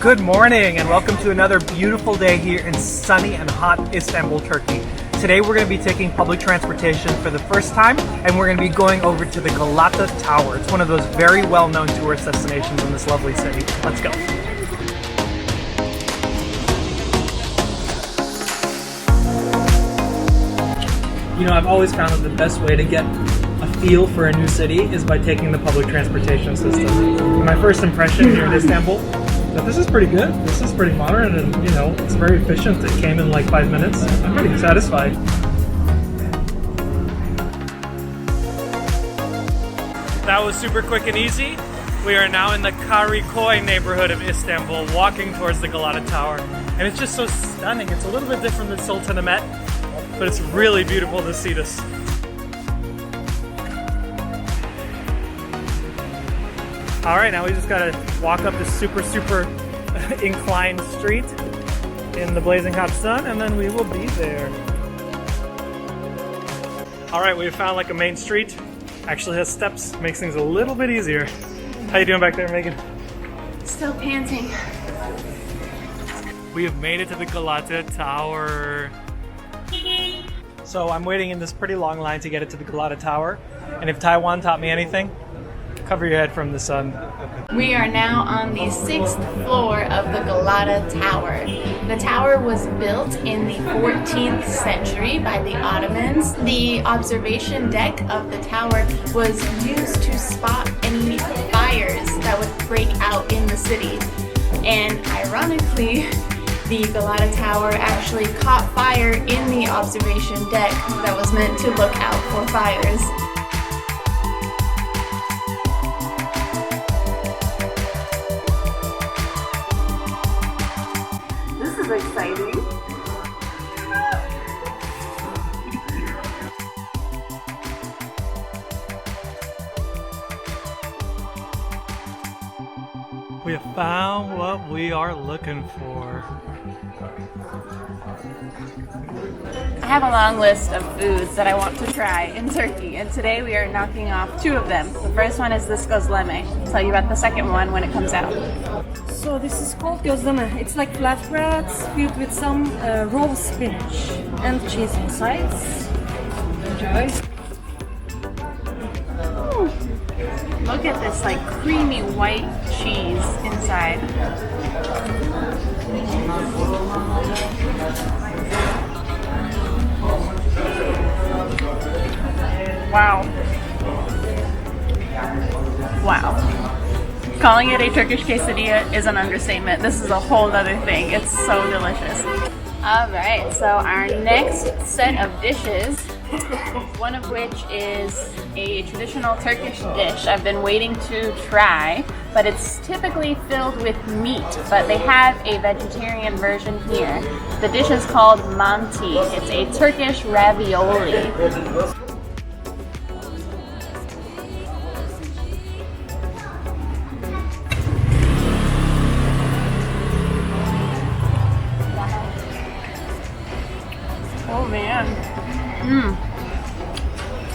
Good morning and welcome to another beautiful day here in sunny and hot Istanbul, Turkey. Today we're going to be taking public transportation for the first time and we're going to be going over to the Galata Tower. It's one of those very well-known tourist destinations in this lovely city. Let's go. You know, I've always found that the best way to get a feel for a new city is by taking the public transportation system. My first impression here in Istanbul, but this is pretty good. This is pretty modern and, you know, it's very efficient. It came in like 5 minutes. I'm pretty satisfied. That was super quick and easy. We are now in the Kadikoy neighborhood of Istanbul, walking towards the Galata Tower. And it's just so stunning. It's a little bit different than Sultanahmet, but it's really beautiful to see this. All right, now we just gotta walk up this super inclined street in the blazing hot sun, and then we will be there. All right, we found like a main street. Actually has steps, makes things a little bit easier. How you doing back there, Megan? Still panting. We have made it to the Galata Tower. So I'm waiting in this pretty long line to get it to the Galata Tower. And if Taiwan taught me anything, cover your head from the sun. We are now on the 6th floor of the Galata Tower. The tower was built in the 14th century by the Ottomans. The observation deck of the tower was used to spot any fires that would break out in the city. And ironically, the Galata Tower actually caught fire in the observation deck that was meant to look out for fires. This is exciting. We have found what we are looking for. I have a long list of foods that I want to try in Turkey, and today we are knocking off 2 of them. The first one is this gözleme. I'll tell you about the second one when it comes out. So this is called gözleme. It's like flatbreads filled with some raw spinach and cheese inside. Enjoy. Look at this like creamy white cheese inside. Wow. Wow. Calling it a Turkish quesadilla is an understatement. This is a whole other thing. It's so delicious. Alright, so our next set of dishes, one of which is a traditional Turkish dish I've been waiting to try, but it's typically filled with meat, but they have a vegetarian version here. The dish is called manti. It's a Turkish ravioli. Oh man.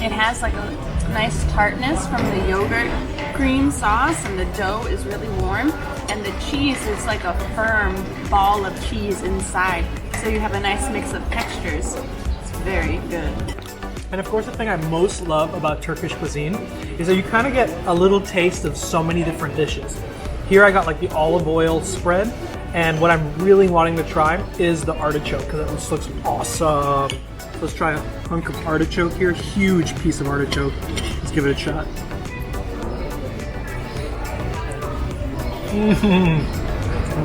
It has like a nice tartness from the yogurt cream sauce, and the dough is really warm, and the cheese is like a firm ball of cheese inside. So you have a nice mix of textures. It's very good. And of course the thing I most love about Turkish cuisine is that you kind of get a little taste of so many different dishes. Here I got like the olive oil spread, and what I'm really wanting to try is the artichoke because it just looks awesome. Let's try a hunk of artichoke here. Huge piece of artichoke. Let's give it a shot.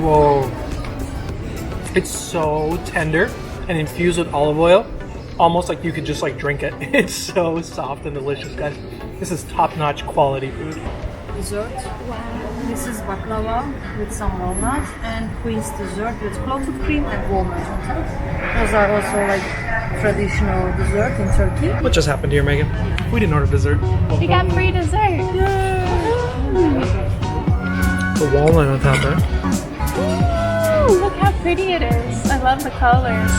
Whoa. It's so tender and infused with olive oil. Almost like you could just like drink it. It's so soft and delicious, guys. This is top-notch quality food. Dessert. Wow. This is baklava with some walnuts, and Queen's dessert with clotted cream and walnut on top. Those are also like traditional dessert in Turkey. What just happened here, Megan? We didn't order dessert. We got free dessert. The walnut on top, huh? Ooh, look how pretty it is. I love the colors.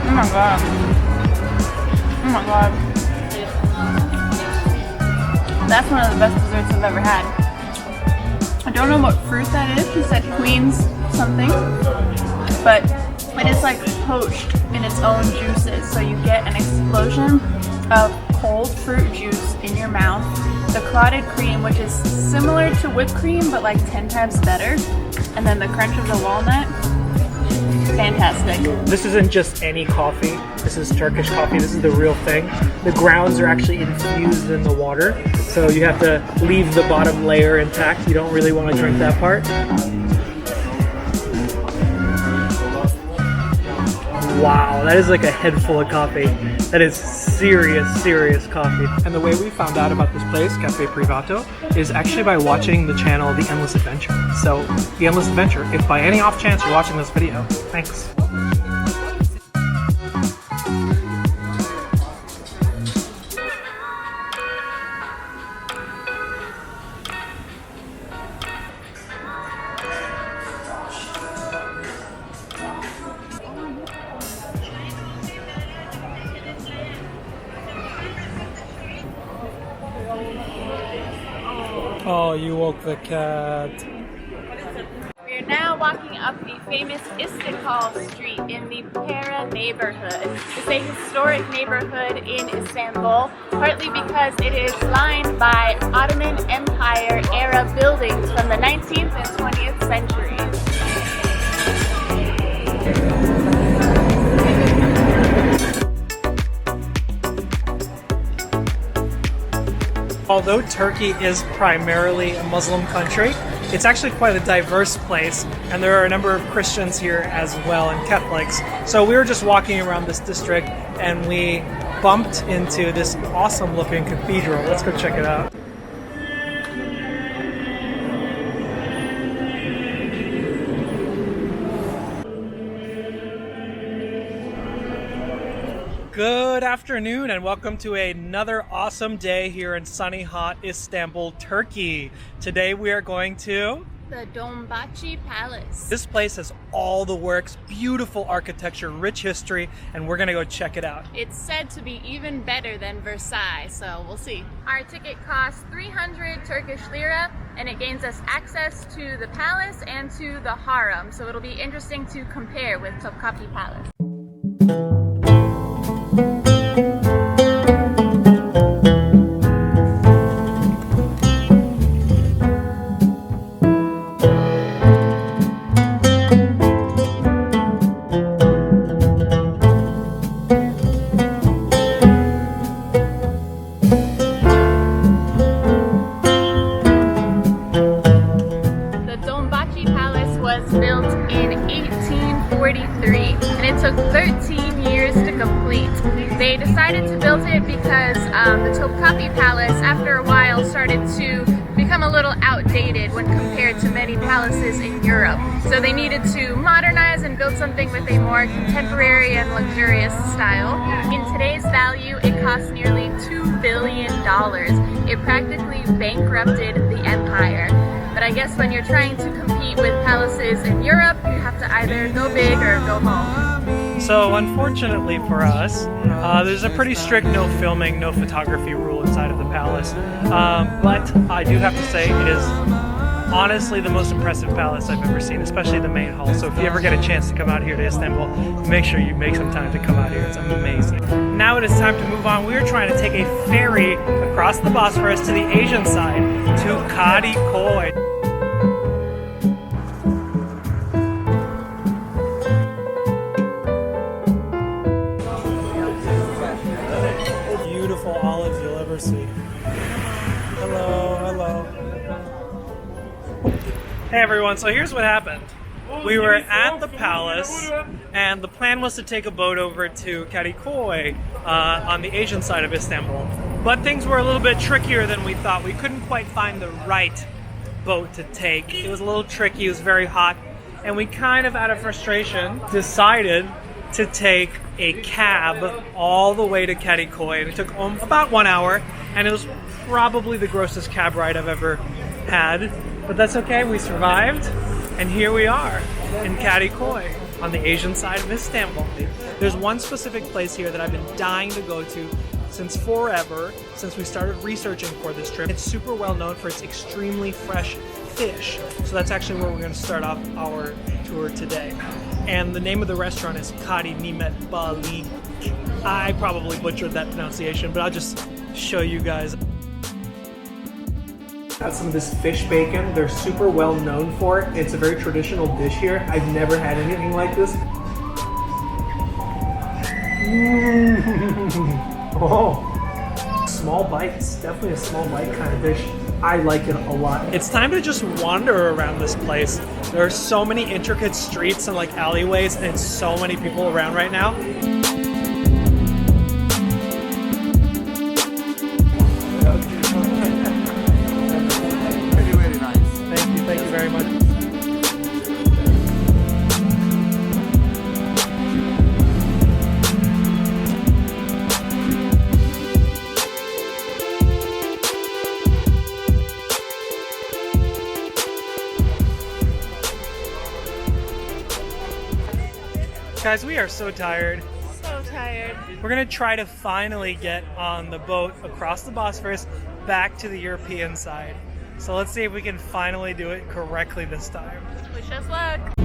Oh my god. Oh my god. that's one of the best desserts I've ever had. I don't know what fruit that is. She said Queen's something, but it is like poached in its own juices. So you get an explosion of cold fruit juice in your mouth. The clotted cream, which is similar to whipped cream, but like 10 times better. And then the crunch of the walnut. Fantastic. This isn't just any coffee. This is Turkish coffee. This is the real thing. The grounds are actually infused in the water, so you have to leave the bottom layer intact. You don't really want to drink that part. Wow, that is like a head full of coffee. That is serious, serious coffee. And the way we found out about this place, Cafe Privato, is actually by watching the channel The Endless Adventure. So, The Endless Adventure, if by any off chance you're watching this video, thanks. Oh, you woke the cat. We are now walking up the famous Istiklal Street in the Pera neighborhood. It's a historic neighborhood in Istanbul, partly because it is lined by Ottoman Empire era buildings from the 19th and 20th centuries. Although Turkey is primarily a Muslim country, it's actually quite a diverse place, and there are a number of Christians here as well, and Catholics. So we were just walking around this district and we bumped into this awesome looking cathedral. Let's go check it out. Good afternoon and welcome to another awesome day here in sunny, hot Istanbul, Turkey. Today we are going to the Dolmabahçe Palace. This place has all the works, beautiful architecture, rich history, and we're gonna go check it out. It's said to be even better than Versailles, so we'll see. Our ticket costs 300 Turkish lira, and it gains us access to the palace and to the harem, so it'll be interesting to compare with Topkapi Palace. Took 13 years to complete. They decided to build it because the Topkapi Palace, after a while, started to become a little outdated when compared to many palaces in Europe. So they needed to modernize and build something with a more contemporary and luxurious style. In today's value, it costs nearly $2 billion. It practically bankrupted the empire. But I guess when you're trying to compete with palaces in Europe, you have to either go big or go home. So unfortunately for us, there's a pretty strict no filming, no photography rule inside of the palace. But I do have to say it is honestly the most impressive palace I've ever seen, especially the main hall. So if you ever get a chance to come out here to Istanbul, make sure you make some time to come out here. It's amazing. Now it is time to move on. We are trying to take a ferry across the Bosphorus to the Asian side, to Kadikoy. Beautiful olives you'll ever see. Hello, hello. Hey everyone, so here's what happened. We were at the palace and the plan was to take a boat over to Kadikoy on the Asian side of Istanbul. But things were a little bit trickier than we thought. We couldn't quite find the right boat to take. It was a little tricky, it was very hot, and we kind of out of frustration decided to take a cab all the way to Kadikoy, and it took about 1 hour, and it was probably the grossest cab ride I've ever had, but that's okay, we survived, and here we are in Kadikoy on the Asian side of Istanbul. There's one specific place here that I've been dying to go to since forever, since we started researching for this trip. It's super well known for its extremely fresh fish. So that's actually where we're going to start off our tour today. And the name of the restaurant is Kadikoy Bali. I probably butchered that pronunciation, but I'll just show you guys. Got some of this fish bacon. They're super well known for it. It's a very traditional dish here. I've never had anything like this. Oh, small bites. Definitely a small bite kind of dish. I like it a lot. It's time to just wander around this place. There are so many intricate streets and like alleyways, and so many people around right now. Very nice. Thank you very much. Guys, we are so tired. So tired. We're gonna try to finally get on the boat across the Bosphorus back to the European side. So let's see if we can finally do it correctly this time. Wish us luck.